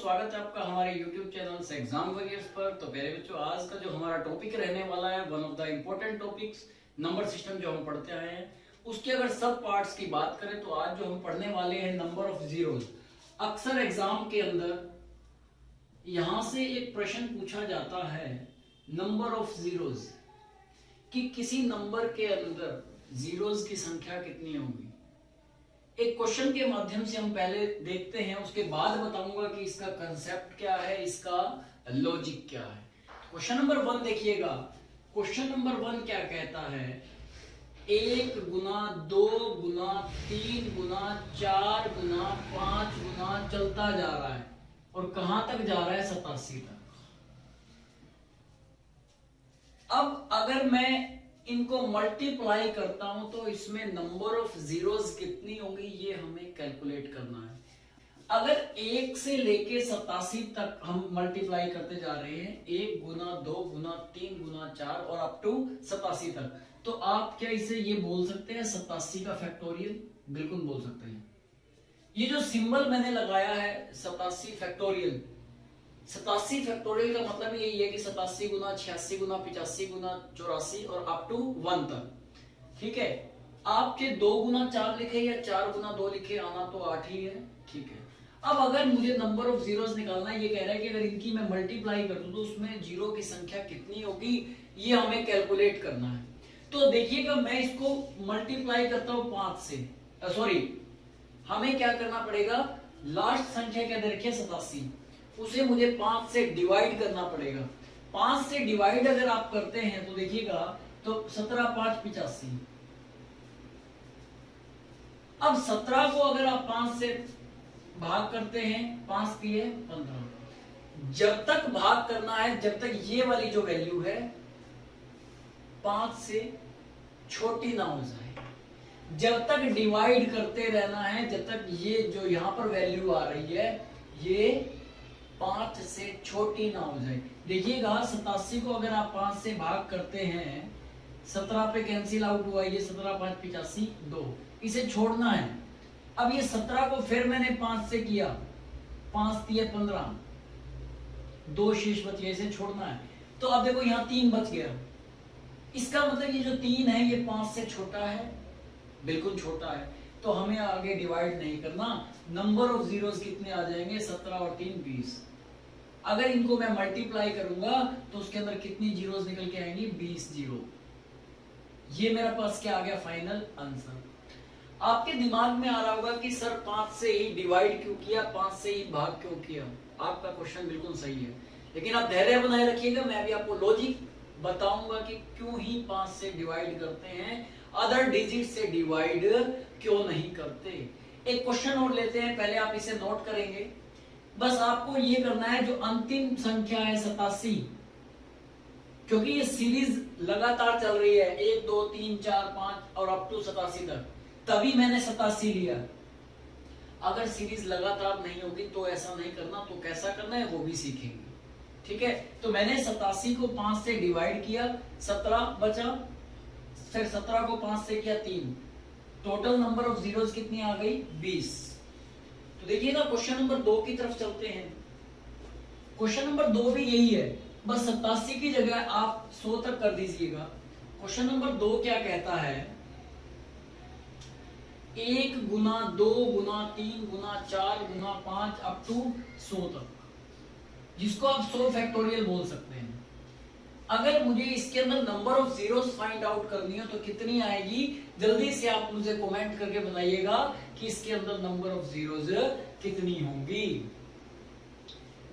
स्वागत है आपका हमारे YouTube चैनल से एग्जाम वॉरियर्स पर। तो प्यारे बच्चों, आज का जो हमारा टॉपिक रहने वाला है, one of the important topics, number system जो हम पढ़ते आए हैं उसके अगर सब पार्ट्स की बात करें तो आज जो हम पढ़ने वाले हैं नंबर ऑफ जीरोस। अक्सर एग्जाम के अंदर यहां से एक प्रश्न पूछा जाता है नंबर ऑफ जीरोस, कि किसी नंबर के अंदर जीरोस की संख्या कितनी होगी। एक क्वेश्चन के माध्यम से हम पहले देखते हैं, उसके बाद बताऊंगा कि इसका कंसेप्ट क्या है, इसका लॉजिक क्या है। क्वेश्चन नंबर 1 देखिएगा। क्वेश्चन नंबर 1 क्या कहता है, 1 गुना 2 गुना 3 गुना 4 गुना 5 गुना चलता जा रहा है और कहां तक जा रहा है, 87 तक। अब अगर मैं इनको मल्टीप्लाई करता हूं तो इसमें नंबर ऑफ जीरोस कितनी होगी ये हमें कैलकुलेट करना है। अगर 1 से लेके 87 तक हम मल्टीप्लाई करते जा रहे हैं, 1 गुना 2 गुना 3 गुना 4 और अप टू 87 तक, तो आप क्या इसे ये बोल सकते हैं 87 का फैक्टोरियल? बिल्कुल बोल सकते हैं। ये जो सिंबल मैंने लगाया है 87 फैक्टोरियल, 87 फैक्टोरियल का मतलब यही है कि 87 गुना 86 गुना 85 गुना 84 और अप टू 1 तक। ठीक है, आपके 2 गुना 4 लिखे या 4 गुना 2 लिखे, आना तो 8 ही है। ठीक है, अब अगर मुझे नंबर ऑफ जीरोस निकालना है, ये कह रहा है कि अगर इनकी मैं मल्टीप्लाई कर दूं तो उसमें जीरो की संख्या कितनी होगी, ये हमें कैलकुलेट करना है। तो देखिएगा, मैं इसको मल्टीप्लाई करता हूं 5 से, सॉरी हमें क्या करना पड़ेगा, लास्ट संख्या क्या दे रखी है 87, उसे मुझे 5 से डिवाइड करना पड़ेगा। 5 से डिवाइड अगर आप करते हैं तो देखिएगा, तो 17 5 85। अब 17 को अगर आप 5 से भाग करते हैं, 5 दिए 15। जब तक भाग करना है, जब तक ये वाली जो वैल्यू है 5 से छोटी ना हो जाए, जब तक डिवाइड करते रहना है, जब तक ये जो यहां पर वैल्यू आ रही है ये 5 से छोटी ना हो जाए। देखिएगा 87 को अगर आप 5 से भाग करते हैं, 17 पे कैंसिल आउट हुआ, ये 17 5 85 2, इसे छोड़ना है। अब ये 17 को फिर मैंने 5 से किया, 5 दिए 15, 2 शेष बच गए, इसे छोड़ना है। तो अब देखो यहाँ 3 बच गया, इसका मतलब ये जो 3 है ये 5 से छोटा है, बिल्कुल छोटा है, तो हमें आगे डिवाइड नहीं करना। नंबर ऑफ जीरोस कितने आ जाएंगे, 17 और 3 20। अगर इनको मैं मल्टीप्लाई करूंगा तो उसके अंदर कितनी जीरोस निकल के आएंगी, 20 जीरो। ये मेरे पास क्या आ गया, फाइनल आंसर। आपके दिमाग में आ रहा होगा कि सर 5 से ही डिवाइड क्यों किया, 5 से ही भाग क्यों किया। आपका क्वेश्चन बिल्कुल सही है, लेकिन आप धैर्य बनाए रखिएगा, मैं भी आपको लॉजिक बताऊंगा कि क्यों ही 5 से डिवाइड करते हैं, अदर डिजिट से डिवाइड क्यों नहीं करते। एक क्वेश्चन और लेते हैं, पहले आप इसे नोट करेंगे। बस आपको ये करना है, जो अंतिम संख्या है 87, क्योंकि ये सीरीज लगातार चल रही है 1 2 3 4 5 और अप टू 87 तक, तभी मैंने 87 लिया। अगर सीरीज लगातार नहीं होगी तो ऐसा नहीं करना, तो कैसा करना है वो भी सीखेंगे। ठीक है, तो मैंने 87 को 5 से डिवाइड किया, 17 बचा, फिर 17 को 5 से किया 3, टोटल नंबर ऑफ जीरोस कितनी आ गई, 20। तो देखिएगा क्वेश्चन नंबर 2 की तरफ चलते हैं। क्वेश्चन नंबर 2 भी यही है, बस 87 की जगह आप 100 तक कर दीजिएगा। क्वेश्चन नंबर 2 क्या कहता है, 1 गुना 2 गुना 3 गुना 4 गुना 5 अप टू 100 तक, जिसको आप 100 फैक्टोरियल बोल सकते हैं। अगर मुझे इसके अंदर number of zeros find out करनी हो तो कितनी आएगी, जल्दी से आप मुझे कमेंट करके बताइएगा कि इसके अंदर नंबर ऑफ जीरोस कितनी होंगी।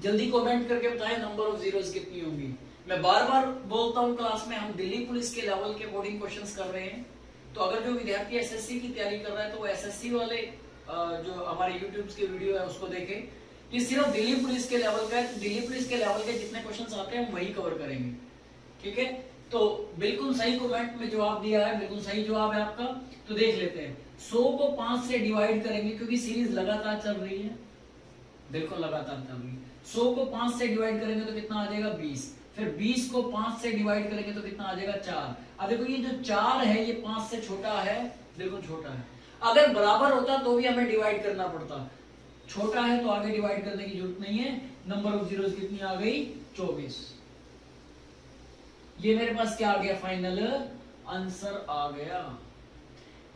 जल्दी कमेंट करके बताएं नंबर ऑफ जीरोस कितनी होंगी। मैं बार बार बोलता हूं क्लास में, हम दिल्ली पुलिस के लेवल के बोर्डिंग क्वेश्चंस कर रहे हैं, तो अगर जो विद्यार्थी एसएससी की तैयारी कर रहा है तो वो एसएससी वाले जो हमारे यूट्यूब के वीडियो है उसको देखें। ये सिर्फ दिल्ली पुलिस के लेवल का है, दिल्ली पुलिस के लेवल के जितने क्वेश्चंस आते हैं हम वही कवर करेंगे। ठीक है, तो बिल्कुल सही कमेंट में जवाब दिया है, बिल्कुल सही जवाब है आपका। तो देख लेते हैं, 100 को 5 से डिवाइड करेंगे क्योंकि सीरीज लगातार चल रही है, बिल्कुल लगातार चल रही है। 100 को 5 से डिवाइड करेंगे तो कितना आ जाएगा, 20। फिर 20 को 5 से डिवाइड करेंगे तो कितना आ जाएगा, 4। अब देखो ये जो 4 है ये 5 से छोटा है, बिल्कुल छोटा है। अगर बराबर होता तो भी हमें डिवाइड करना पड़ता, छोटा है तो आगे डिवाइड करने की जरूरत नहीं है। नंबर ऑफ जीरोस कितनी आ गई? 24। ये मेरे पास क्या आ गया? फाइनल आंसर आ गया।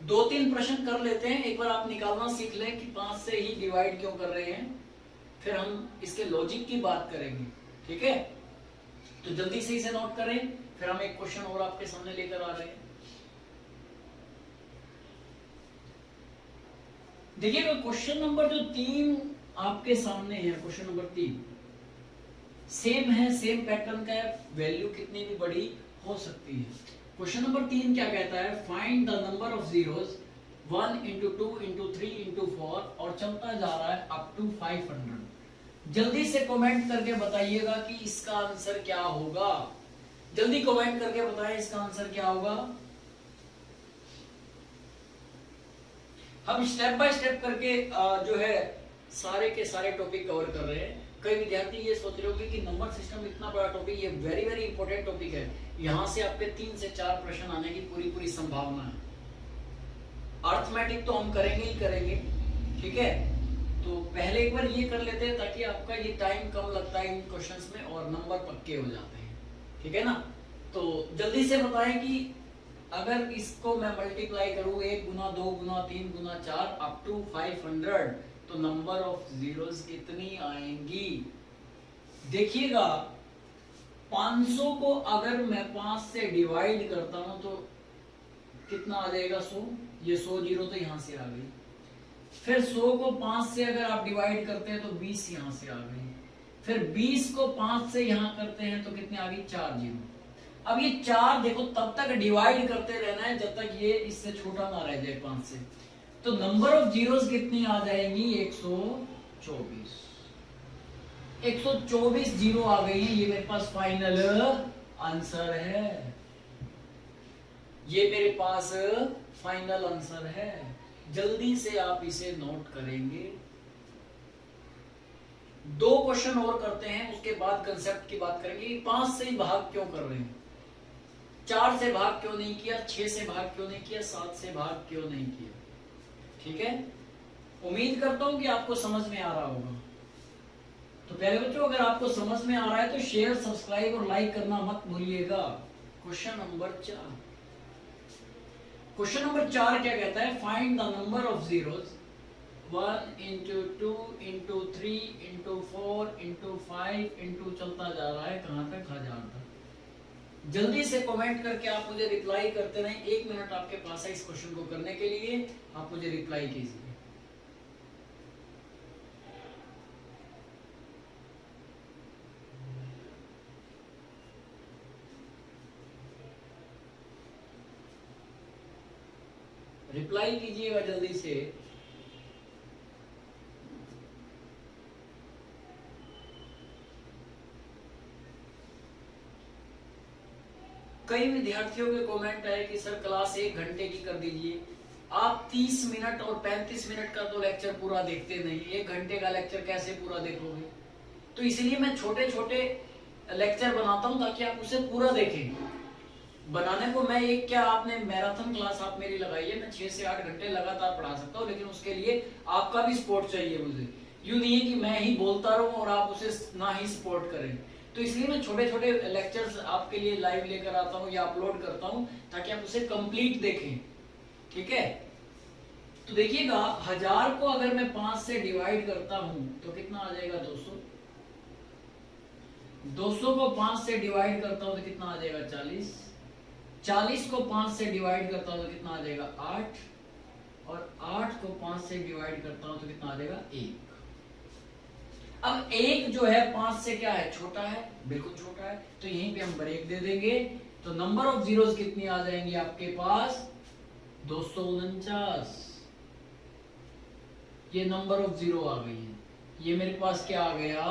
2-3 प्रश्न कर लेते हैं, एक बार आप निकालना सीख लें कि 5 से ही डिवाइड क्यों कर रहे हैं, फिर हम इसके लॉजिक की बात करेंगे। ठीक है, तो जल्दी से इसे नोट करें, फिर हम एक क्वेश्चन और आपके सामने लेकर आ रहे हैं। देखिएगा क्वेश्चन नंबर जो 3 आपके सामने है, क्वेश्चन नंबर 3 सेम है, सेम पैटर्न का है, वैल्यू कितनी भी बड़ी हो सकती है। क्वेश्चन नंबर 3 क्या कहता है? Find the number of zeros 1 into 2 into 3 into 4 और चलता जा रहा है अप टू 500। जल्दी से कमेंट करके बताइएगा कि इसका आंसर क्या होगा। जल्दी कमेंट करके बताएं इसका आंसर क्या होगा। हम स्टेप बाय स्टेप करके जो है सारे के सारे टॉपिक कवर कर रहे हैं। कई विद्यार्थी ये सोच रहे होंगे कि नंबर सिस्टम इतना बड़ा टॉपिक, ये वेरी वेरी इंपॉर्टेंट टॉपिक है, यहां से आपके 3 से 4 प्रश्न आने की पूरी पूरी संभावना है। अर्थमेटिक तो हम करेंगे ही करेंगे, ठीक है। तो पहले एक बार ये कर लेते हैं ताकि आपका ये टाइम कम लगता है इन क्वेश्चंस में और नंबर पक्के हो जाते हैं, ठीक है ना। तो जल्दी से बताएं कि अगर इसको मैं मल्टीप्लाई करूं 1 गुना 2 गुना 3 गुना 4 अप टू 500 तो नंबर ऑफ जीरोस कितनी आएंगी। देखिएगा 500 को अगर मैं 5 से डिवाइड करता हूं तो कितना आ जाएगा? 100। ये 100 जीरो तो यहां से आ गई। फिर 100 को 5 से अगर आप डिवाइड करते हैं तो 20 यहां से आ गई। फिर 20 को 5 से यहां करते हैं तो कितनी आ गई? 4 जीरो। अब ये 4 देखो तब तक डिवाइड करते रहना है जब तक ये इससे छोटा ना रह जाए 5 से। तो नंबर ऑफ जीरोस कितनी आ जाएंगी? 124। 124 जीरो आ गई है, ये मेरे पास फाइनल आंसर है। ये मेरे पास फाइनल आंसर है। जल्दी से आप इसे नोट करेंगे। 2 क्वेश्चन और करते हैं, उसके बाद कंसेप्ट की बात करेंगे। 5 से ही भाग क्यों कर रहे हैं, 4 से भाग क्यों नहीं किया, 6 से भाग क्यों नहीं किया, 7 से भाग क्यों नहीं किया, ठीक है। उम्मीद करता हूं कि आपको समझ में आ रहा होगा। तो पहले बच्चों अगर आपको समझ में आ रहा है तो शेयर सब्सक्राइब और लाइक करना मत भूलिएगा। Question number 4। क्वेश्चन नंबर 4 क्या कहता है? Find the number of zeros 1 into 2 into 3 into 4 into 5 into चलता जा रहा है कहां तक? 1000 तक। जल्दी से कमेंट करके आप मुझे रिप्लाई करते रहें। 1 मिनट आपके पास है इस क्वेश्चन को करने के लिए, आप मुझे रिप्लाई कीजिए। रिप्लाई कीजिएगा जल्दी से। कई विद्यार्थियों के कमेंट है कि सर क्लास 1 घंटे की कर दीजिए। आप 30 मिनट और 35 मिनट का तो लेक्चर पूरा देखते नहीं, 1 घंटे का लेक्चर कैसे पूरा देखोगे? तो इसलिए मैं छोटे छोटे लेक्चर बनाता हूं ताकि आप उसे पूरा देखें। बनाने को मैं एक क्या, आपने मैराथन क्लास आप मेरी लगाई है, मैं 6 से 8 घंटे लगातार पढ़ा सकता हूँ, लेकिन उसके लिए आपका भी सपोर्ट चाहिए मुझे। यूं नहीं है कि मैं ही बोलता रहूं और आप उसे ना ही सपोर्ट करें। तो इसलिए मैं छोटे छोटे लेक्चर्स आपके लिए लाइव लेकर आता हूं या अपलोड करता हूं ताकि आप उसे कंप्लीट देखें, ठीक है। तो देखिएगा 1000 को अगर मैं 5 से डिवाइड करता हूं तो कितना आ जाएगा? 200। 200 को 5 से डिवाइड करता हूं तो कितना आ जाएगा? 40। 40 को 5 से डिवाइड करता हूं तो कितना आ जाएगा? 8। और 8 को 5 से डिवाइड करता हूं तो कितना आ जाएगा? 1। अब 1 जो है 5 से क्या है? छोटा है, बिल्कुल छोटा है, तो यहीं पे हम ब्रेक दे देंगे। तो नंबर ऑफ जीरोस कितनी आ जाएंगी आपके पास? 249। ये नंबर ऑफ जीरो आ गई है। ये मेरे पास क्या आ गया?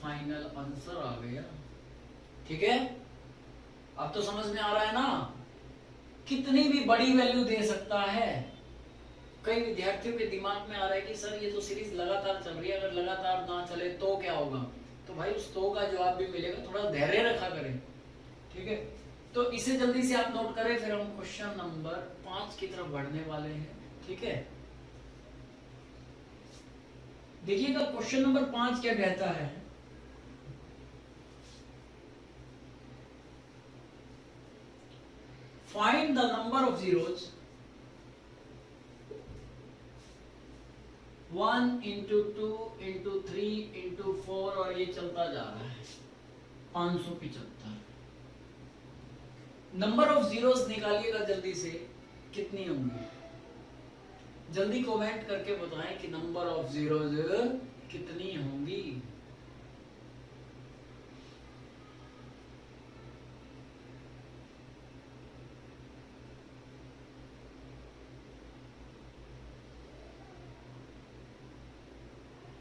फाइनल आंसर आ गया, ठीक है। अब तो समझ में आ रहा है ना, कितनी भी बड़ी वैल्यू दे सकता है। कई विद्यार्थियों के दिमाग में आ रहा है कि सर ये तो सीरीज लगातार चल रही है, अगर लगातार ना चले तो क्या होगा? तो भाई उस तो का जवाब भी मिलेगा, थोड़ा धैर्य रखा करें, ठीक है। तो इसे जल्दी से आप नोट करें, फिर हम क्वेश्चन नंबर 5 की तरफ बढ़ने वाले हैं, ठीक है। देखिएगा क्वेश्चन नंबर 5 क्या कहता है, find the number of zeros 1 into 2 into 3 into 4 और ये चलता जा रहा है 575। नंबर ऑफ जीरोस निकालिएगा जल्दी से, कितनी होंगी? जल्दी कमेंट करके बताएं कि नंबर ऑफ जीरोस कितनी होंगी।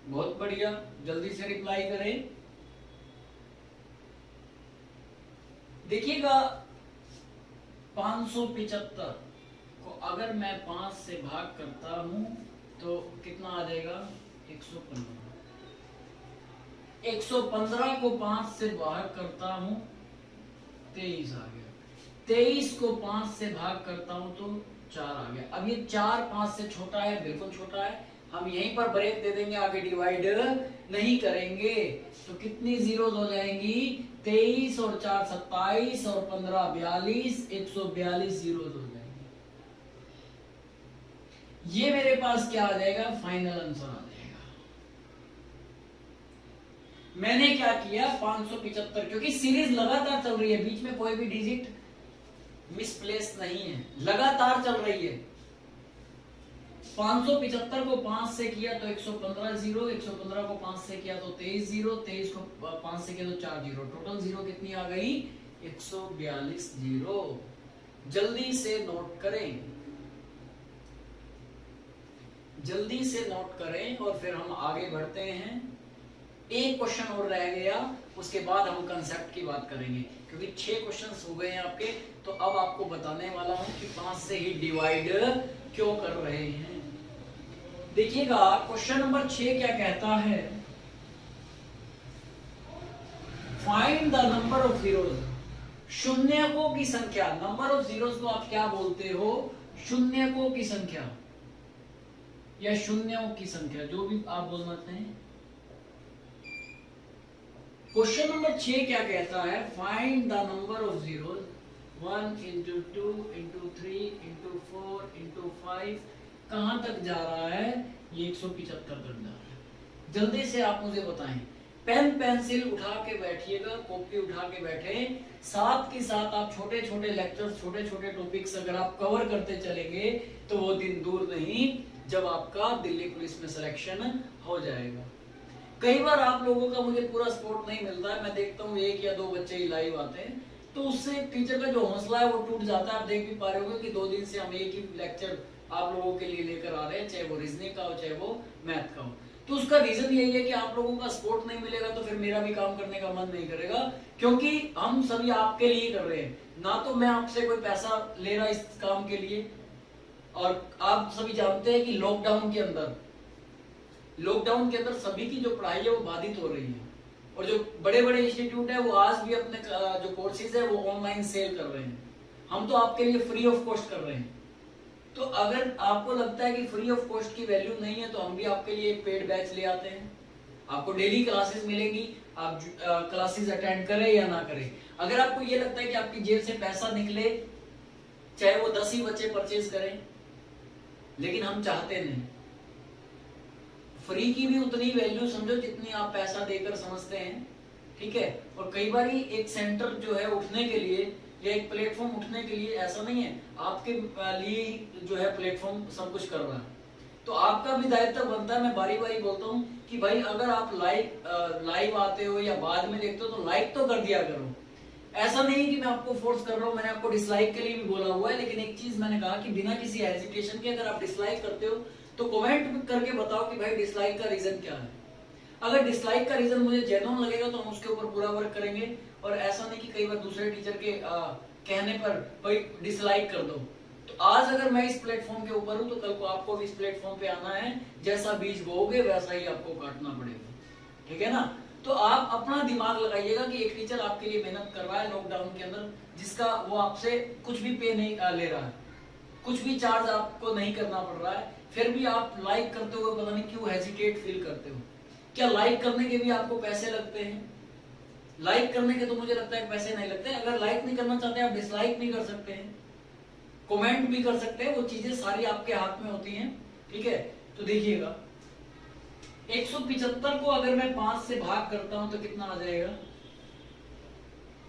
बहुत बढ़िया, जल्दी से रिप्लाई करें। देखिएगा 575 को अगर मैं 5 से भाग करता हूं तो कितना आ जाएगा? 115। 115 को 5 से भाग करता हूं 23 आ गया। 23 को 5 से भाग करता हूं तो 4 आ गया। अब ये 4 5 से छोटा है, बिल्कुल छोटा है, हम यहीं पर ब्रेक दे देंगे, आगे डिवाइड नहीं करेंगे। तो कितनी जीरोस हो जाएंगी? 23 और 4 27 और 15 42, 142 जीरोस हो जाएंगे। ये मेरे पास क्या आ जाएगा? फाइनल आंसर आ जाएगा। मैंने क्या किया? 575, क्योंकि सीरीज लगातार चल रही है, बीच में कोई भी डिजिट मिसप्लेस नहीं है, लगातार चल रही है। 575 को 5 से किया तो 115 जीरो, 115 को 5 से किया तो 23 जीरो, 23 को 5 से किया तो 4 जीरो, टोटल जीरो कितनी आ गई? 142 जीरो। जल्दी से नोट करें, जल्दी से नोट करें और फिर हम आगे बढ़ते हैं। एक क्वेश्चन और रह गया, उसके बाद हम कंसेप्ट की बात करेंगे, क्योंकि 6 क्वेश्चंस हो गए हैं आपके। तो अब आपको बताने वाला हूं कि 5 से ही डिवाइड क्यों कर रहे हैं। देखिएगा क्वेश्चन नंबर 6 क्या कहता है, find the number of zeros, शून्यकों की संख्या। नंबर ऑफ जीरोस को आप क्या बोलते हो? शून्यकों की संख्या या शून्यों की संख्या, जो भी आप बोलना चाहें। क्वेश्चन नंबर 6 क्या कहता है, find the number of zeros 1 into 2 into 3 into 4 into 5, कहां तक जा रहा है? ये 175 तक जा रहा है। जल्दी से आप मुझे बताएं। पेन पेंसिल उठा के बैठिएगा, कॉपी उठा के बैठे, साथ के साथ आप छोटे छोटे लेक्चर्स, छोटे छोटे टॉपिक्स अगर आप कवर करते चलेंगे तो वो दिन दूर नहीं जब आपका दिल्ली पुलिस में सिलेक्शन हो जाएगा। कई बार आप लोगों का मुझे पूरा सपोर्ट नहीं मिलता है, मैं देखता हूँ 1 या 2 बच्चे ही लाइव आते हैं, तो उससे टीचर का जो हौसला है वो टूट जाता है। आप देख भी पा रहे होंगे कि 2 दिन से हम एक ही लेक्चर आप लोगों के लिए लेकर आ रहे हैं, चाहे वो रीजनिंग का हो चाहे वो मैथ का हो। तो उसका रीजन यही है कि आप लोगों का सपोर्ट नहीं मिलेगा तो फिर मेरा भी काम करने का मन नहीं करेगा, क्योंकि हम सभी आपके लिए कर रहे हैं, ना तो मैं आपसे कोई पैसा ले रहा इस काम के लिए। और आप सभी जानते हैं कि लॉकडाउन के अंदर सभी की जो पढ़ाई है वो बाधित हो रही है, और जो बड़े बड़े इंस्टीट्यूट है वो आज भी अपने जो कोर्सेज है वो ऑनलाइन सेल कर रहे हैं। हम तो आपके लिए फ्री ऑफ कॉस्ट कर रहे हैं। तो अगर आपको लगता है कि फ्री ऑफ कॉस्ट की वैल्यू नहीं है तो हम भी आपके लिए एक पेड बैच ले आते हैं। आपको डेली क्लासेस मिलेंगी, आप क्लासेस अटेंड करें या ना करें। अगर आपको ये लगता है कि आपकी जेब से पैसा निकले, चाहे वो 10 ही बच्चे परचेज करें, लेकिन हम चाहते नहीं। फ्री की भी उतनी वैल्यू समझो जितनी आप पैसा देकर समझते हैं, ठीक है। और कई बार एक सेंटर जो है उठने के लिए या एक प्लेटफॉर्म उठने के लिए ऐसा नहीं है आपके लिए जो है प्लेटफॉर्म सब कुछ कर रहा है, तो आपका भी दायित्व बनता है। मैं बारी बारी बोलता हूँ कि भाई अगर आप लाइव आते हो या बाद में देखते हो तो लाइक तो कर दिया करो। ऐसा नहीं कि मैं आपको फोर्स कर रहा हूँ, मैंने आपको डिसलाइक के लिए भी बोला हुआ है, लेकिन एक चीज मैंने कहा कि बिना किसी हेजिटेशन के अगर आप डिसलाइक करते हो तो कमेंट करके बताओ कि भाई डिसलाइक का रीजन क्या है। अगर डिसलाइक का रीजन मुझे जेन्युइन लगेगा तो हम उसके ऊपर पूरा वर्क करेंगे, और ऐसा नहीं कि कई बार दूसरे टीचर के कहने पर भाई डिसलाइक कर दो। तो आज अगर मैं इस प्लेटफॉर्म के ऊपर हूं तो कल को आपको भी इस प्लेटफॉर्म पे आना है, जैसा बीज बोओगे वैसा ही आपको काटना पड़ेगा, ठीक है ना। तो आप अपना दिमाग लगाइएगा कि एक टीचर आपके लिए मेहनत कर रहा है लॉकडाउन के अंदर, जिसका वो आपसे कुछ भी पे नहीं ले रहा है, कुछ भी चार्ज आपको नहीं करना पड़ रहा है, फिर भी आप लाइक करते हुए पता नहीं क्यों हेजिटेट फील करते हो। क्या लाइक करने के भी आपको पैसे लगते हैं? लाइक करने के तो मुझे लगता है पैसे नहीं लगते। अगर लाइक नहीं करना चाहते आप डिसलाइक भी कर सकते हैं, कमेंट भी कर सकते हैं, वो चीजें सारी आपके हाथ में होती हैं। ठीक है, तो देखिएगा 175 को अगर मैं 5 से भाग करता हूं तो कितना आ जाएगा?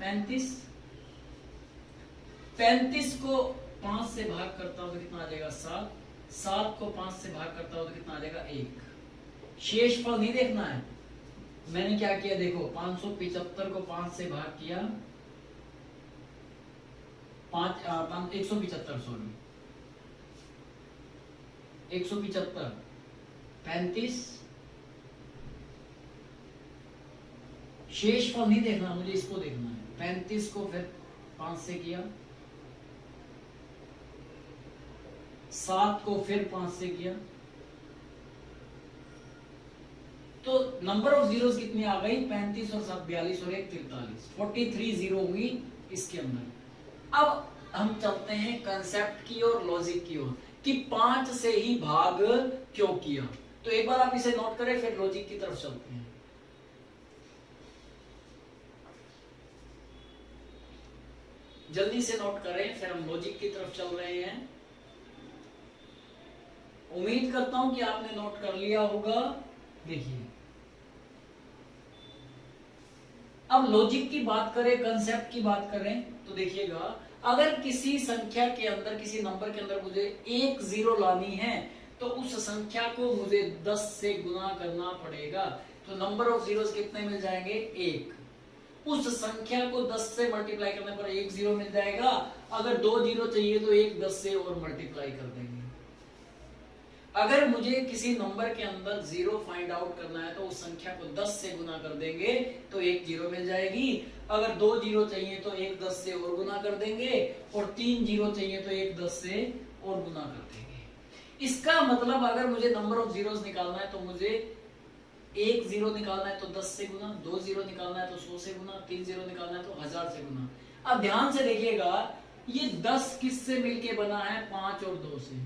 35। 35 को 5 से भाग करता हूं तो कितना आ जाएगा? 7। 7 को 5 से भाग करता हूं तो कितना आ जाएगा? 1। शेषफल नहीं देखना है। मैंने क्या किया देखो, 575 को 5 से भाग किया, 175 सॉरी 175, 35। शेषफल नहीं देखना मुझे, इसको देखना है। 35 को फिर 5 से किया, 7 को फिर 5 से किया, तो नंबर ऑफ जीरोस कितनी आ गई? 35 और 7 42 और 1 43, 43 जीरो हुई इसके अंदर। अब हम चलते हैं कंसेप्ट की और लॉजिक की ओर कि 5 से ही भाग क्यों किया। तो एक बार आप इसे नोट करें, फिर लॉजिक की तरफ चलते हैं। जल्दी से नोट करें, फिर हम लॉजिक की तरफ चल रहे हैं। उम्मीद करता हूं कि आपने नोट कर लिया होगा। देखिए, अब लॉजिक की बात करें, कंसेप्ट की बात करें, तो देखिएगा अगर किसी संख्या के अंदर, किसी नंबर के अंदर मुझे एक जीरो लानी है तो उस संख्या को मुझे 10 से गुना करना पड़ेगा। तो नंबर ऑफ जीरोस कितने मिल जाएंगे? 1। उस संख्या को 10 से मल्टीप्लाई करने पर 1 जीरो मिल जाएगा। अगर 2 जीरो चाहिए तो 1 10 से और मल्टीप्लाई कर देंगे। अगर मुझे किसी नंबर के अंदर जीरो फाइंड आउट करना है तो उस संख्या को 10 से गुना कर देंगे तो 1 जीरो मिल जाएगी। अगर 2 जीरो चाहिए तो 1 10 से और गुना कर देंगे, और 3 जीरो चाहिए तो 1 10 से और गुना कर देंगे। इसका मतलब अगर मुझे नंबर ऑफ जीरोस निकालना है तो मुझे 1 जीरो निकालना है तो 10 से गुना, 2 जीरो निकालना है तो 100 से गुना, 3 जीरो निकालना है तो 1000 से गुना। अब ध्यान से देखिएगा, ये 10 किससे मिलके बना है? 5 और 2 से।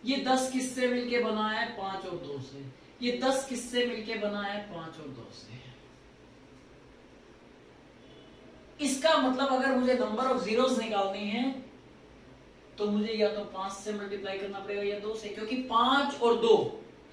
ये 10 किससे मिलके बना है? 5 और 2 से। ये 10 किससे मिलके बना है? 5 और 2 से। इसका मतलब अगर मुझे नंबर ऑफ जीरोस निकालनी है तो मुझे या तो 5 से मल्टीप्लाई करना पड़ेगा या 2 से, क्योंकि 5 और 2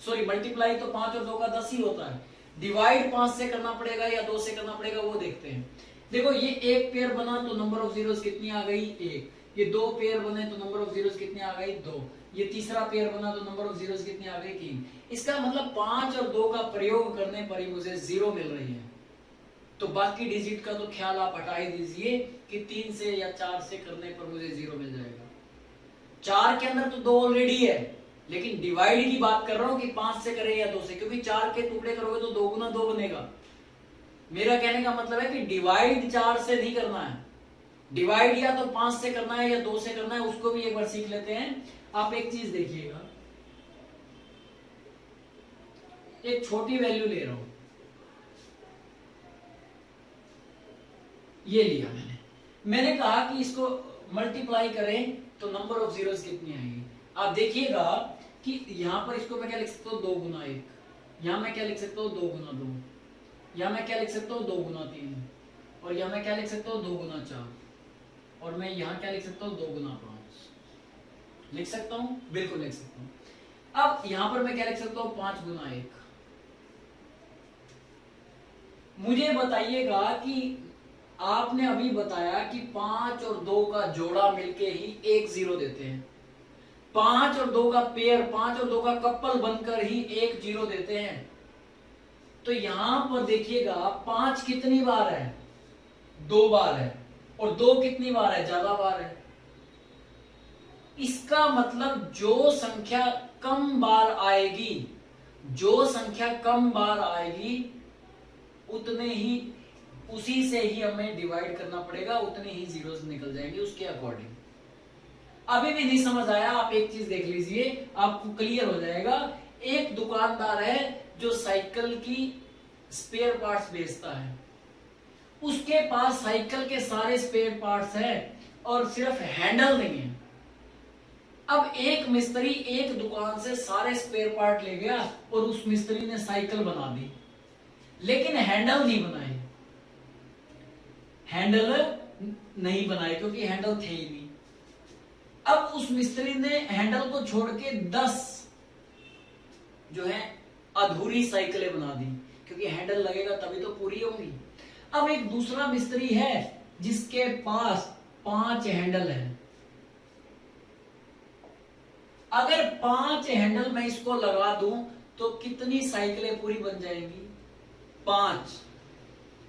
सॉरी मल्टीप्लाई तो 5 और 2 का 10 ही होता है। डिवाइड 5 से करना पड़ेगा या 2 से करना पड़ेगा, वो देखते हैं। देखो, ये एक पेयर बना तो नंबर ऑफ जीरोस कितनी आ गई? 1। ये 2 पेयर बने तो नंबर ऑफ जीरोस कितनी आ गई? 2। ये तीसरा पेयर बना तो नंबर ऑफ जीरोस कितनी आ गई? 3। इसका मतलब 5 और 2 का प्रयोग करने पर ही मुझे 0 मिल रही है। तो बाकी डिजिट का तो ख्याल आप हटा ही दीजिए कि 3 से या 4 से करने पर मुझे 0 मिल जाएगा। 4 के अंदर तो 2 ऑलरेडी है, लेकिन डिवाइड की बात कर रहा हूं कि 5 से करें या 2 से, क्योंकि 4 के टुकड़े करोगे तो 2 गुना 2 बनेगा। मेरा कहने का मतलब है कि डिवाइड 4 से नहीं करना है, डिवाइड या तो 5 से करना है या 2 से करना है। उसको भी एक बार सीख लेते हैं। आप एक चीज देखिएगा, एक छोटी वैल्यू ले रहा हूं, ये लिया मैंने कहा कि इसको मल्टीप्लाई करें तो नंबर ऑफ जीरोस कितनी आएगी। आप देखिएगा कि यहां पर इसको मैं क्या लिख सकता हूं? 2 गुना 1। यहां मैं क्या लिख सकता हूं? 2 गुना 2। यहां मैं क्या लिख सकता हूं? 2 गुना 3। और यहां मैं क्या लिख सकता हूं? 2 गुना 4। और मैं यहां क्या लिख सकता हूं? 2 गुना 5 लिख सकता हूं, बिल्कुल लिख सकता हूं। अब यहां पर मैं क्या लिख सकता हूं? 5 गुना 1। मुझे बताइएगा कि आपने अभी बताया कि 5 और 2 का जोड़ा मिलके ही 1 जीरो देते हैं। 5 और 2 का पेयर, 5 और 2 का कपल बनकर ही 1 जीरो देते हैं। तो यहां पर देखिएगा 5 कितनी बार है? 2 बार है। और 2 कितनी बार है? ज्यादा बार है। इसका मतलब जो संख्या कम बार आएगी, जो संख्या कम बार आएगी उतने ही, उसी से ही हमें डिवाइड करना पड़ेगा, उतने ही जीरोस निकल जाएंगे उसके अकॉर्डिंग। अभी भी नहीं समझ आया? आप एक चीज देख लीजिए, आपको क्लियर हो जाएगा। एक दुकानदार है जो साइकिल की स्पेयर पार्ट्स बेचता है। उसके पास साइकिल के सारे स्पेयर पार्ट्स हैं और सिर्फ हैंडल नहीं है। अब एक मिस्त्री एक दुकान से सारे स्पेयर पार्ट ले गया और उस मिस्त्री ने साइकिल बना दी, लेकिन हैंडल नहीं बनाए। क्योंकि हैंडल थे ही नहीं। अब उस मिस्त्री ने हैंडल को छोड़ के 10 जो है अधूरी साइकिलें बना दी, क्योंकि हैंडल लगेगा तभी तो पूरी होंगी। अब एक दूसरा मिस्त्री है जिसके पास 5 हैंडल है। अगर 5 हैंडल मैं इसको लगा दूं तो कितनी साइकिलें पूरी बन जाएंगी? 5।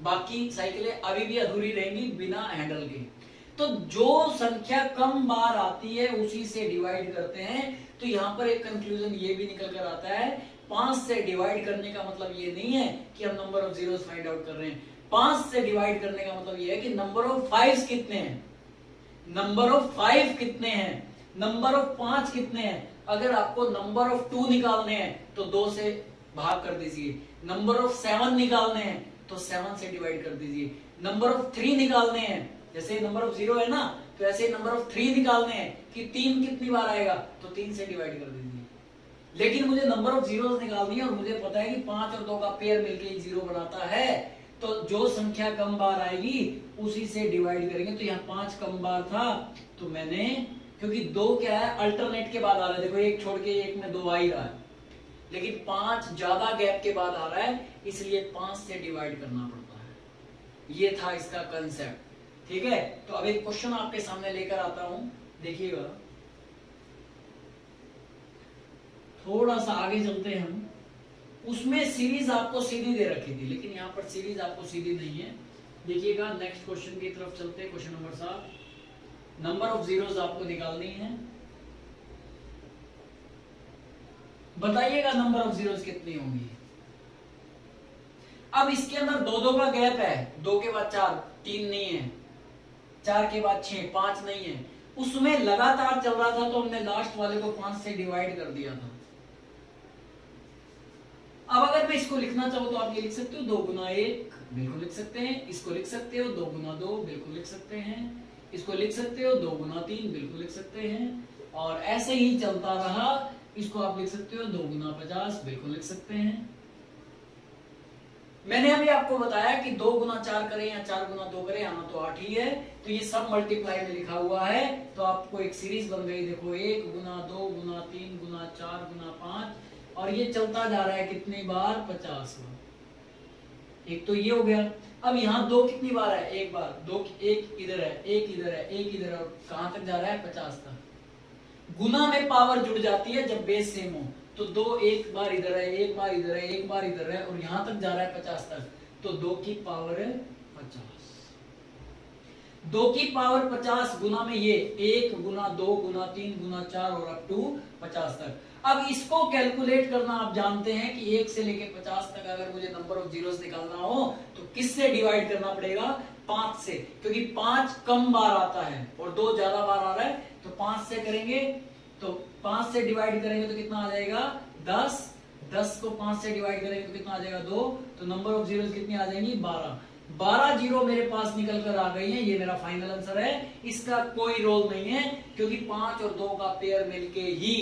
बाकी साइकिलें अभी भी अधूरी रहेंगी बिना हैंडल के। तो जो संख्या कम बार आती है उसी से डिवाइड करते हैं। तो यहां पर एक कंक्लूजन ये भी निकल कर आता है, 5 से डिवाइड करने का मतलब ये नहीं है कि हम number of zeros find out कर रहे हैं। 5 से डिवाइड करने का मतलब ये है कि नंबर ऑफ 5 कितने हैं, नंबर ऑफ 5 कितने हैं, नंबर ऑफ 5 कितने हैं। अगर आपको नंबर ऑफ 2 निकालने हैं तो 2 से भाग कर दीजिए। नंबर ऑफ 7 निकालने हैं तो 7 से डिवाइड कर दीजिए। नंबर ऑफ 3 निकालने हैं, जैसे नंबर ऑफ 0 है ना, तो ऐसे नंबर ऑफ 3 निकालने हैं कि 3 कितनी बार आएगा, तो 3 से डिवाइड कर दीजिए। लेकिन मुझे नंबर ऑफ जीरोस निकालनी है और मुझे पता है कि 5 और 2 का पेयर मिलकर एक 0 बनाता है, तो जो संख्या कम बार आएगी उसी से डिवाइड करेंगे। तो यहाँ 5 कम बार था तो मैंने, क्योंकि 2 क्या है अल्टरनेट के बाद आ रहा है, देखो एक छोड़ के एक में 2 आ ही रहा है, लेकिन 5 ज्यादा गैप के बाद आ रहा है, इसलिए 5 से डिवाइड करना पड़ता है। ये था इसका कंसेप्ट। ठीक है, तो अब एक क्वेश्चन आपके सामने लेकर आता हूं, देखिएगा। थोड़ा सा आगे चलते हैं हम। उसमें सीरीज आपको सीधी दे रखी थी, लेकिन यहां पर सीरीज आपको सीधी नहीं है। देखिएगा नेक्स्ट क्वेश्चन की तरफ चलते हैं। Question number 7, number of zeros आपको निकालनी है। बताइएगा नंबर ऑफ जीरोस कितनी होंगी। अब इसके अंदर 2-2 का गैप है, 2 के बाद 4, 3 नहीं है, 4 के बाद 6, 5 नहीं है। उसमें लगातार चल रहा था तो हमने लास्ट वाले को 5 से डिवाइड कर दिया था। अब अगर मैं इसको लिखना चाहूं तो आप ये लिख सकते हो 2 गुना 1, बिल्कुल लिख सकते हैं। इसको लिख सकते हो 2 गुना 2, बिल्कुल लिख सकते हैं। इसको लिख सकते हो 2 गुना 3, बिल्कुल लिख सकते हैं। और ऐसे ही चलता रहा। इसको आप लिख सकते हो 2 गुना 50, बिल्कुल लिख सकते हैं। मैंने अभी आपको बताया कि 2 गुना 4 करें या 4 गुना 2 करें, आना तो 8 ही है। तो ये सब मल्टीप्लाई में लिखा हुआ है, तो आपको एक सीरीज बन गई। देखो 1 गुना 2 गुना 3 गुना 4 गुना 5, और ये चलता जा रहा है कितनी बार? 50 बार। एक तो ये हो गया। अब यहाँ 2 कितनी बार है? एक बार। 2 एक इधर है, एक इधर है, एक इधर है, और कहां तक जा रहा है? 50 तक। गुना में पावर जुड़ जाती है जब बेस सेम हो। तो 2 एक बार इधर है, एक बार इधर है, एक बार इधर है, और यहां तक जा रहा है 50 तक। तो 2 की पावर 50। 2 की पावर 50 गुना में ये 1 गुना 2 गुना 3 गुना 4 और अप टू 50 तक। अब इसको कैलकुलेट करना आप जानते हैं कि 1 से लेके 50 तक अगर मुझे नंबर ऑफ जीरोस निकालना हो तो किससे डिवाइड करना पड़ेगा? 5 से, क्योंकि 5 कम बार आता है और 2 ज्यादा बार आ रहा है। तो 5 से करेंगे, तो 5 से डिवाइड करेंगे तो कितना आ जाएगा? 10। 10 को 5 से डिवाइड करेंगे तो कितना आ जाएगा? 2। तो नंबर ऑफ जीरोस कितनी आ जाएंगी? 12। 12 जीरो मेरे पास निकल कर आ गई है। ये मेरा फाइनल आंसर है। इसका कोई रोल नहीं है, क्योंकि 5 और 2 का पेयर मिलके ही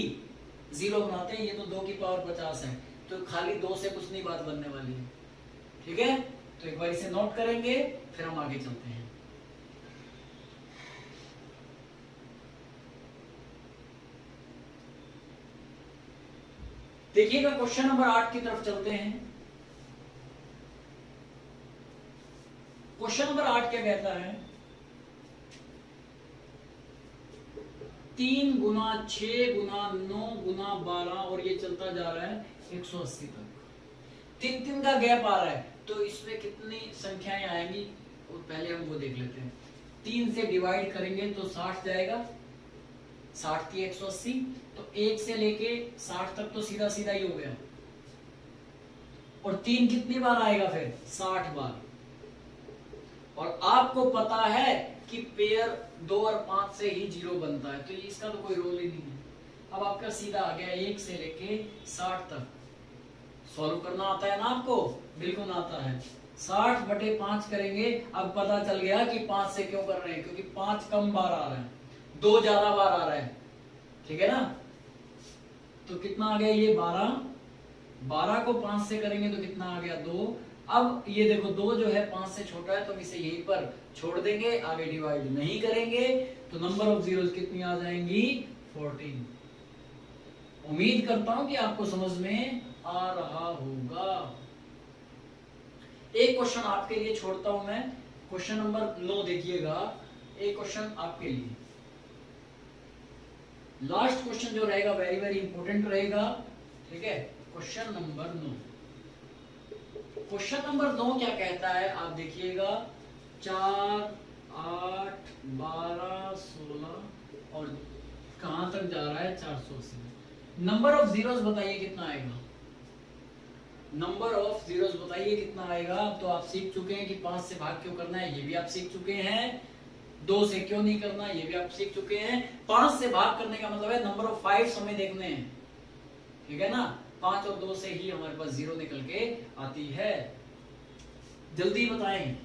0 बनाते हैं। ये तो 2 की पावर 50 है, तो खाली 2 से कुछ नहीं बात बनने वाली है। ठीक है, तो एक बार इसे नोट करेंगे, फिर हम आगे चलते हैं। देखिएगा क्वेश्चन नंबर 8 की तरफ चलते हैं। क्वेश्चन नंबर 8 क्या कहता है? 3 गुना 6 गुना 9 गुना 12, और ये चलता जा रहा है 180 तक। 3 का गैप आ रहा है, तो इसमें कितनी संख्याएं आएंगी और पहले हम वो देख लेते हैं। 3 से डिवाइड करेंगे तो 60 जाएगा, 60 की 180, तो 1 से लेके 60 तक तो सीधा सीधा ही हो गया। और 3 कितनी बार आएगा फिर? 60 बार। और आपको पता है कि पेयर 2 और 5 से ही 0 बनता है, तो इसका तो कोई रोल ही नहीं है। अब आपका सीधा आ गया 1 से लेके 60 तक। सॉल्व करना आता है ना आपको? बिल्कुल आता है। 60/5 करेंगे। अब पता चल गया कि 5 से क्यों कर रहे हैं, क्योंकि 5 कम बार आ रहा है, 2 ज्यादा बार आ रहा है। ठीक है ना। तो कितना आ गया ये 12, 12 को 5 से करेंगे तो कितना आ गया 2। अब ये देखो 2 जो है 5 से छोटा है तो हम इसे यहीं पर छोड़ देंगे, आगे डिवाइड नहीं करेंगे, तो नंबर ऑफ जीरोस कितनी आ जाएंगी 14। उम्मीद करता हूं कि आपको समझ में आ रहा होगा। एक क्वेश्चन आपके लिए छोड़ता हूं मैं, क्वेश्चन नंबर 9 देखिएगा। एक क्वेश्चन आपके लिए, लास्ट क्वेश्चन जो रहेगा वेरी वेरी इंपॉर्टेंट रहेगा, ठीक है। क्वेश्चन नंबर 9, क्वेश्चन नंबर 9 क्या कहता है आप देखिएगा। 4, 8, 12, 16 और कहां तक जा रहा है 480। नंबर ऑफ जीरोस बताइए कितना आएगा, नंबर ऑफ जीरोस बताइए कितना आएगा। अब तो आप सीख चुके हैं कि 5 से भाग क्यों करना है, ये भी आप सीख चुके हैं। 2 से क्यों नहीं करना, ये भी आप सीख चुके हैं। 5 से भाग करने का मतलब है नंबर ऑफ 5 हमें देखने हैं, ठीक है ना। 5 और 2 से ही हमारे पास 0 निकल के आती है। जल्दी बताएं।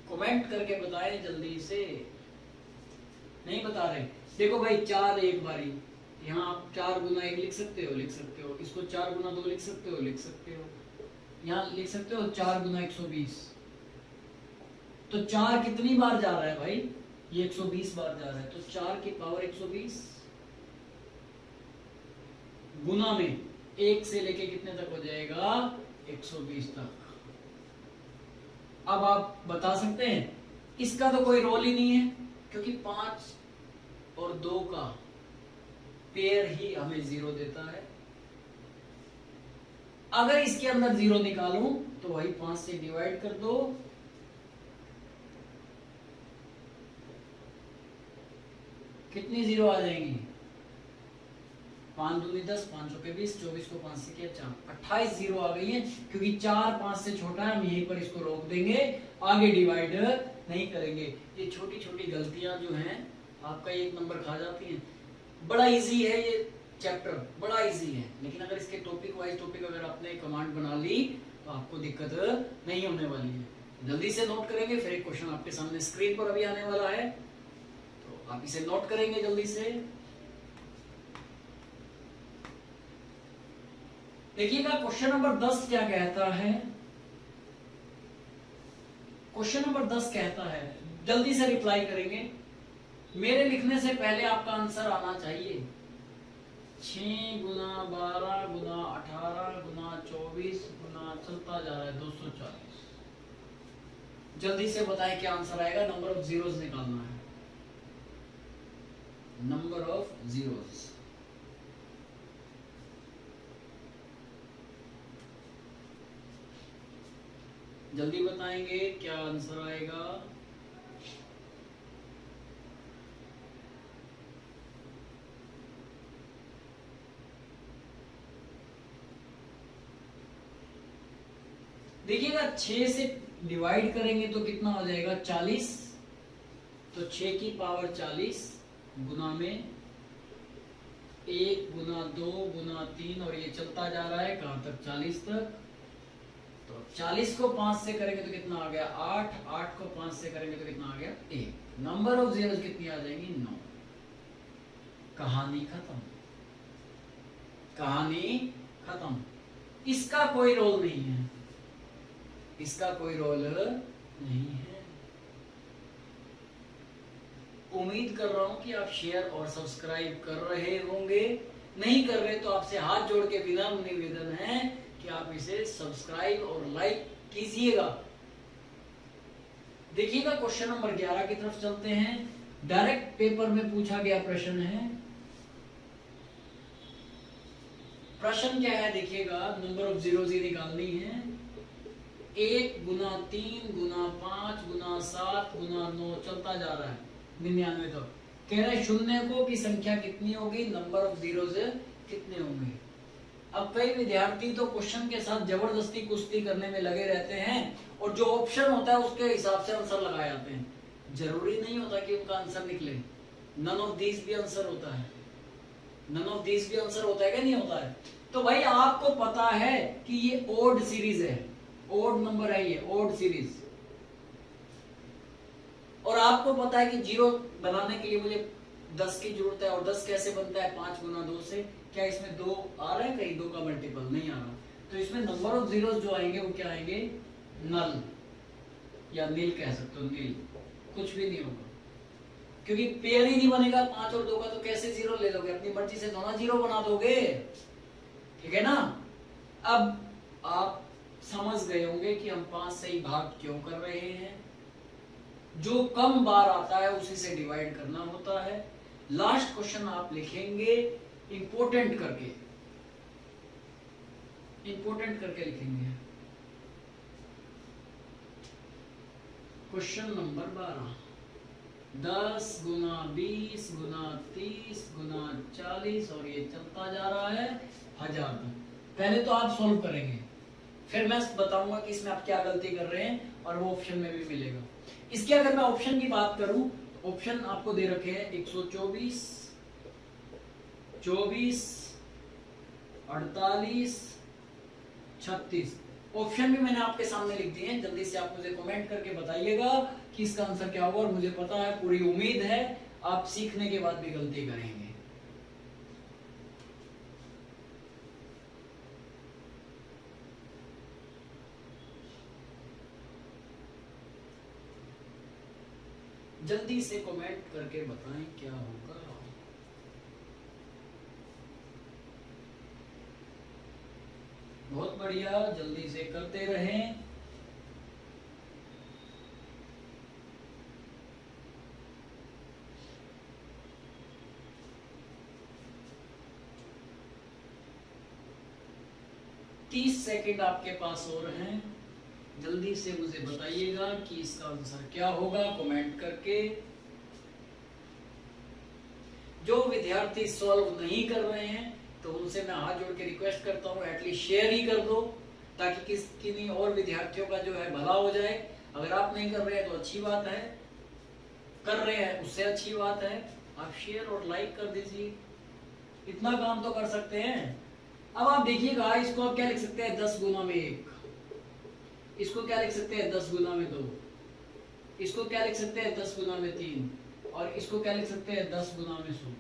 कमेंट करके बताएं जल्दी से। नहीं बता रहे, देखो भाई 4 एक बारी, यहाँ आप 4 गुना 1 लिख सकते हो, लिख सकते हो। इसको 4 गुना 2 लिख सकते हो, लिख सकते हो। यहाँ लिख सकते हो 4 गुना 120। तो 4 कितनी बार जा रहा है भाई, ये 120 बार जा रहा है। तो 4 की पावर 120 गुना में 1 से लेके कितने तक हो जाएगा 120 तक। अब आप बता सकते हैं, इसका तो कोई रोल ही नहीं है क्योंकि 5 और 2 का पेयर ही हमें 0 देता है। अगर इसके अंदर 0 निकालूं तो वही 5 से डिवाइड कर दो, कितनी 0 आ जाएंगी 5 दूनी 10, 5 चौके 20, 24 को 5 से किया 4, 28 0 आ गई है। क्योंकि 4 5 से छोटा है, हम यहीं पर इसको रोक देंगे, आगे डिवाइड नहीं करेंगे। ये छोटी छोटी गलतियां जो हैं आपका 1 नंबर खा जाती हैं। बड़ा इजी है ये चैप्टर, बड़ा इजी है, लेकिन अगर इसके टॉपिक वाइज टॉपिक अगर आपने कमांड बना ली तो आपको दिक्कत नहीं होने वाली है। जल्दी से नोट करेंगे, फिर एक क्वेश्चन आपके सामने स्क्रीन पर अभी आने वाला है, तो आप इसे नोट करेंगे जल्दी से। देखिएगा क्वेश्चन नंबर 10 क्या कहता है। क्वेश्चन नंबर 10 कहता है, जल्दी से रिप्लाई करेंगे, मेरे लिखने से पहले आपका आंसर आना चाहिए। 6 गुना 12 गुना 18 गुना 24 गुना चलता जा रहा है 240। जल्दी से बताएं क्या आंसर आएगा। नंबर ऑफ जीरोस निकालना है, नंबर ऑफ जीरोस। जल्दी बताएंगे क्या आंसर आएगा। देखिएगा 6 से डिवाइड करेंगे तो कितना हो जाएगा 40। तो 6 की पावर 40 गुना में 1 गुना 2 गुना 3 और ये चलता जा रहा है कहां तक 40 तक। तो 40 को 5 से करेंगे तो कितना आ गया 8, 8 को 5 से करेंगे तो कितना आ गया 1। नंबर ऑफ जीरोस कितनी आ जाएंगी 9। कहानी खत्म, कहानी खत्म। इसका कोई रोल नहीं है, इसका कोई रोल नहीं है। उम्मीद कर रहा हूं कि आप शेयर और सब्सक्राइब कर रहे होंगे। नहीं कर रहे तो आपसे हाथ जोड़ के विनम्र निवेदन है कि आप इसे सब्सक्राइब और लाइक कीजिएगा। देखिएगा क्वेश्चन नंबर 11 की तरफ चलते हैं। डायरेक्ट पेपर में पूछा गया प्रश्न है। प्रश्न क्या है देखिएगा, नंबर ऑफ जीरोस ही निकालनी है। 1 गुना 3 गुना 5 गुना 7 गुना 9 चलता जा रहा है 99 तक। कह रहे शून्य की संख्या कितनी होगी, नंबर ऑफ जीरोस कितने होंगे। अब कई विद्यार्थी तो क्वेश्चन के साथ जबरदस्ती कुश्ती करने में लगे रहते हैं और जो ऑप्शन होता है उसके हिसाब से आंसर लगाए जाते हैं। जरूरी नहीं होता कि उनका आंसर निकले। नन ऑफ दीज भी आंसर होता है, नन ऑफ दीज भी आंसर होता है क्या नहीं होता है। तो भाई आपको पता है कि ये ओड सीरीज है, ओड नंबर है ये, ओड सीरीज। और आपको पता है कि जीरो बनाने के लिए मुझे 10 की जरूरत है, और 10 कैसे बनता है, 5 गुना 2 से। क्या इसमें 2 आ रहा है कहीं, 2 का मल्टीपल नहीं आ रहा, तो इसमें नंबर ऑफ जीरोस जो आएंगे वो क्या आएंगे, नल या नील कह सकते हो, नील, कुछ भी नहीं होगा क्योंकि पेयर ही नहीं बनेगा 5 और 2 का, तो कैसे जीरो ले लोगे, अपनी मर्जी से थोड़ा जीरो बना दोगे, ठीक है ना। अब आप समझ गए होंगे कि हम 5 से ही भाग क्यों कर रहे हैं। जो कम बार आता है उसी से डिवाइड करना होता है। लास्ट क्वेश्चन आप लिखेंगे इंपोर्टेंट करके, इंपोर्टेंट करके लिखेंगे। क्वेश्चन नंबर 12, 10 गुना 20 गुना 30 गुना 40, और ये चलता जा रहा है 1000 तक। पहले तो आप सॉल्व करेंगे, फिर मैं बताऊंगा कि इसमें आप क्या गलती कर रहे हैं, और वो ऑप्शन में भी मिलेगा। इसके अगर मैं ऑप्शन की बात करूं, ऑप्शन आपको दे रखे हैं 124, 24, 48, 36। ऑप्शन भी मैंने आपके सामने लिख दिए हैं, जल्दी से आप मुझे कमेंट करके बताइएगा कि इसका आंसर क्या होगा। और मुझे पता है, पूरी उम्मीद है आप सीखने के बाद भी गलती करेंगे। जल्दी से कमेंट करके बताएं क्या होगा। बहुत बढ़िया, जल्दी से करते रहें। तीस सेकंड आपके पास और हैं, जल्दी से मुझे बताइएगा कि इसका आंसर क्या होगा कमेंट करके। जो विद्यार्थी सॉल्व नहीं कर रहे हैं तो उनसे मैं हाथ जोड़ के रिक्वेस्ट करता हूँ एटलीस्ट शेयर ही कर दो, ताकि किसी और विद्यार्थियों का जो है भला हो जाए। अगर आप नहीं कर रहे हैं तो अच्छी बात है, कर रहे हैं उससे अच्छी बात है। आप शेयर और लाइक कर दीजिए, इतना काम तो कर सकते हैं। अब आप देखिएगा, इसको आप क्या लिख सकते हैं, 10 गुना में 1, इसको क्या लिख सकते हैं 10 गुना में 2, इसको क्या लिख सकते हैं 10 गुना में 3, और इसको क्या लिख सकते हैं 10 गुना में 100।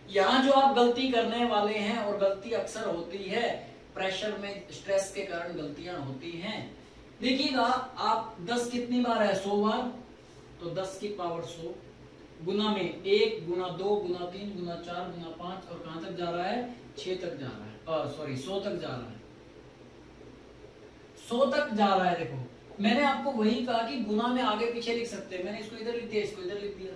यहां जो आप गलती करने वाले हैं, और गलती अक्सर होती है, प्रेशर में स्ट्रेस के कारण गलतियां होती हैं। देखिएगा, आप 10 कितनी बार है, 100 बार, तो 10 की पावर 100 गुना में 1 गुना 2 गुना 3 गुना 4 गुना 5, और कहां तक जा रहा है, 6 तक जा रहा है, सॉरी 100 तक जा रहा है, 100 तक जा रहा है। देखो मैंने आपको वही कहा कि गुना में आगे पीछे लिख सकते हैं, मैंने इसको इधर लिख दिया, इसको इधर लिख दिया,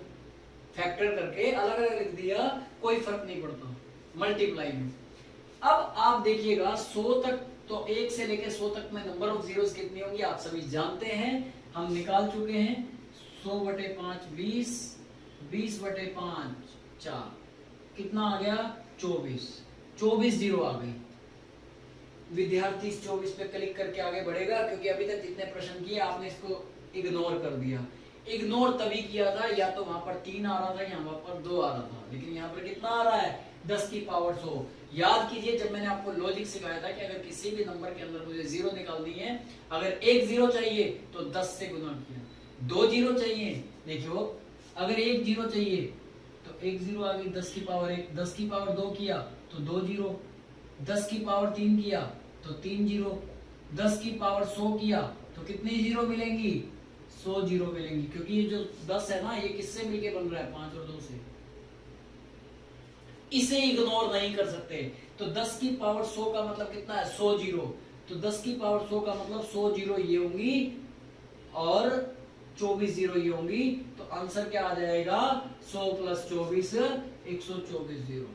फैक्टर करके अलग अलग लिख दिया, कोई फर्क नहीं पड़ता मल्टीप्लाई में। अब आप देखिएगा 100 तक, तो 1 से लेकर 100 तक में नंबर ऑफ जीरोस कितनी होंगी आप सभी जानते हैं, हम निकाल चुके हैं। 100/5 20, 20/5 4, कितना आ गया 24, 24 जीरो आ गई। विद्यार्थी इस 24 पे क्लिक करके आगे बढ़ेगा, क्योंकि अभी तक जितने प्रश्न किए आपने इसको इग्नोर कर दिया। इग्नोर तभी किया था, या तो वहां पर 3 आ रहा था या वहां पर 2 आ रहा था, लेकिन यहाँ पर कितना आ रहा है 10 की पावर 100। याद कीजिए, जब मैंने आपको लॉजिक सिखाया था कि अगर किसी भी नंबर के अंदर मुझे जीरो निकालनी है, अगर एक जीरो चाहिए तो 10 से गुना किया, 2 जीरो चाहिए, देखियो अगर 1 जीरो चाहिए तो 1 जीरो आ गई 10 की पावर 1, 10 की पावर 2 किया तो 2 जीरो, 10 की पावर 3 किया तो 3 जीरो, 10 की पावर 100 किया तो कितनी जीरो मिलेंगी, 100 जीरो मिलेंगी, क्योंकि ये जो 10 है ना, ये किससे मिलके बन रहा है, 5 और 2 से। इसे इग्नोर नहीं कर सकते। तो 10 की पावर 100 का मतलब कितना है, 100 जीरो, तो 10 की पावर 100 का मतलब 100 जीरो ये होंगी और 24 जीरो ये होंगी, तो आंसर क्या आ जाएगा 100 + 24 124 जीरो,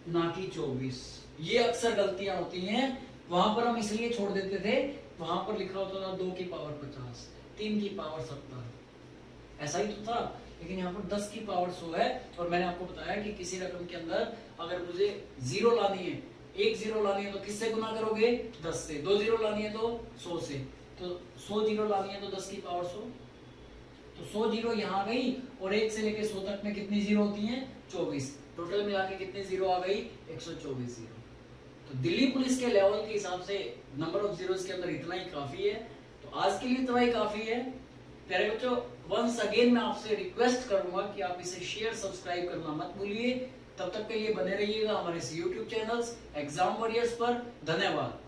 ना कि 24। ये अक्सर गलतियां होती हैं, वहां पर हम इसलिए छोड़ देते थे, वहां पर लिखा होता था 2 की पावर 50, 3 की पावर 70, ऐसा ही तो था, लेकिन यहाँ पर 10 की पावर 100 है। और मैंने आपको बताया कि किसी रकम के अंदर अगर मुझे जीरो लानी है, 1 जीरो लानी है तो किससे गुना करोगे, 10 से, 2 जीरो लानी है तो 100 से, तो 100 जीरो लानी है तो 10 की पावर 100, तो 100 जीरो यहाँ गई और 1 से लेके 100 तक में कितनी जीरो होती हैं? 24। टोटल मिला के कितनी जीरो आ गई? 124 जीरो। तो दिल्ली पुलिस के लेवल के हिसाब से नंबर ऑफ जीरोस के अंदर इतना ही काफी है। तो आज के लिए इतना ही काफी है। प्यारे बच्चों, वंस अगेन मैं आपसे रिक्वेस्ट करूंगा कि आप इसे शेयर सब्सक्राइब करना मत भूलिए। तब तक के लिए बने रहिएगा हमारे YouTube चैनल्स एग्जाम वॉरियर्स पर। धन्यवाद।